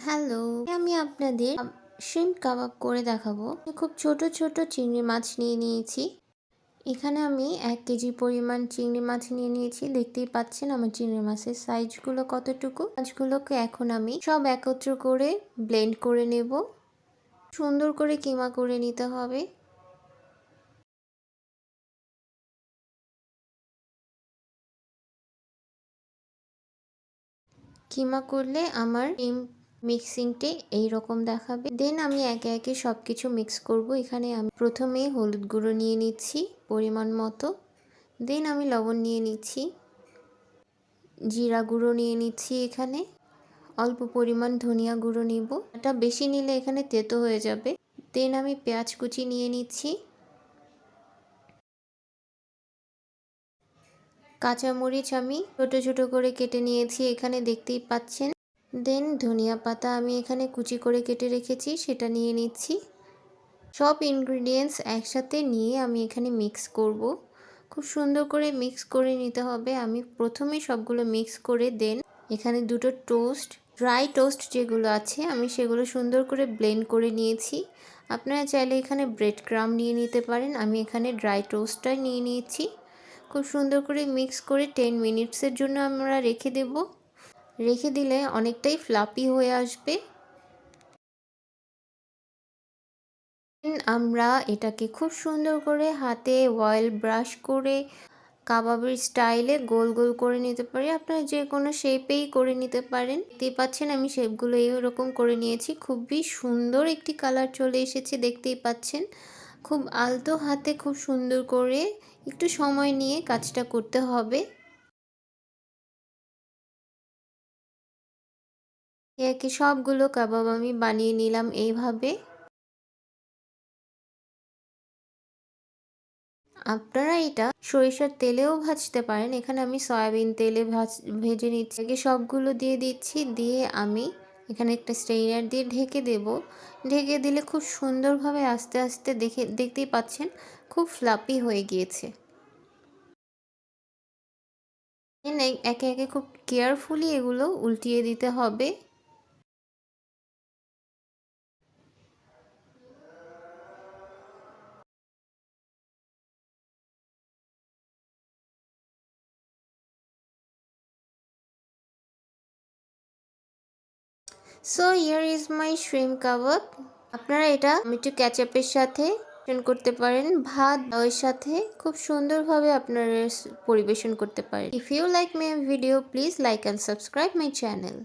Hello, আমি আপনাদের shrimp কাবাব করে দেখাবো। খুব ছোট ছোট চিংড়ি মাছ নিয়ে নিয়েছি। এখানে আমি 1 কেজি পরিমাণ চিংড়ি মাছ নিয়ে নিয়েছি। দেখতেই পাচ্ছেন আমার চিংড়ি মাছের সাইজগুলো কতটুকু। মাছগুলোকে এখন আমি সব একত্র করে ব্লেন্ড করে নেব। সুন্দর করে কিমা করে নিতে হবে। কিমা করলে আমার মিক্সিংটি এইরকম দেখাবে। দেন আমি একে একে সব কিছু মিক্স করব। এখানে আমি প্রথমে হলুদ গুঁড়ো নিয়ে নিচ্ছি পরিমাণ মতো। দেন আমি লবণ নিয়ে নিচ্ছি, জিরা গুঁড়ো নিয়ে নিচ্ছি, এখানে অল্প পরিমাণ ধনিয়া গুঁড়ো নিব। এটা বেশি নিলে এখানে তেতো হয়ে যাবে। দেন আমি পেঁয়াজ কুচি নিয়ে নিচ্ছি, কাঁচামরিচ আমি ছোট ছোট করে কেটে নিয়েছি, এখানে দেখতেই পাচ্ছেন। দেন ধনিয়া পাতা আমি এখানে কুচি করে কেটে রেখেছি, সেটা নিয়ে নিচ্ছি। সব ইনগ্রিডিয়েন্টস একসাথে নিয়ে আমি এখানে মিক্স করব। খুব সুন্দর করে মিক্স করে নিতে হবে। আমি প্রথমেই সবগুলো মিক্স করে দেন এখানে দুটো টোস্ট, ড্রাই টোস্ট যেগুলো আছে আমি সেগুলো সুন্দর করে ব্লেন্ড করে নিয়েছি। আপনারা চাইলে এখানে ব্রেড ক্রাম্ব নিয়ে নিতে পারেন। আমি এখানে ড্রাই টোস্টটাই নিয়ে নিয়েছি। খুব সুন্দর করে মিক্স করে 10 মিনিটসের জন্য আমরা রেখে দেব। রেখে দিলে অনেকটাই ফ্লাপি হয়ে আসবে। আমরা এটাকে খুব সুন্দর করে হাতে অয়েল ব্রাশ করে কাবাবের স্টাইলে গোল গোল করে নিতে পারি। আপনারা যে কোনো শেপেই করে নিতে পারেন। দেখতেই পাচ্ছেন আমি শেপগুলো এইরকম করে নিয়েছি। খুবই সুন্দর একটি কালার চলে এসেছে, দেখতেই পাচ্ছেন। খুব আলতো হাতে খুব সুন্দর করে একটু সময় নিয়ে কাজটা করতে হবে। একে সবগুলো কাবাব আমি বানিয়ে নিলাম এইভাবে। আপনারা এটা সরিষার তেলেও ভাজতে পারেন। এখানে আমি সয়াবিন তেলে ভেজে নিচ্ছি। আগে সবগুলো দিয়ে দিচ্ছি, দিয়ে আমি এখানে একটা স্ট্রেইনার দিয়ে ঢেকে দেব। ঢেকে দিলে খুব সুন্দরভাবে আস্তে আস্তে দেখতেই পাচ্ছেন খুব ফ্লাপি হয়ে গিয়েছে। একে একে খুব কেয়ারফুলি এগুলো উল্টিয়ে দিতে হবে। So here is my shrimp kebab. আপনারা এটা টমেটো ক্যাচাপের সাথে করতে পারেন, ভাত এর সাথে খুব সুন্দরভাবে আপনারা পরিবেশন করতে পারেন। If you like my video please like and subscribe my channel.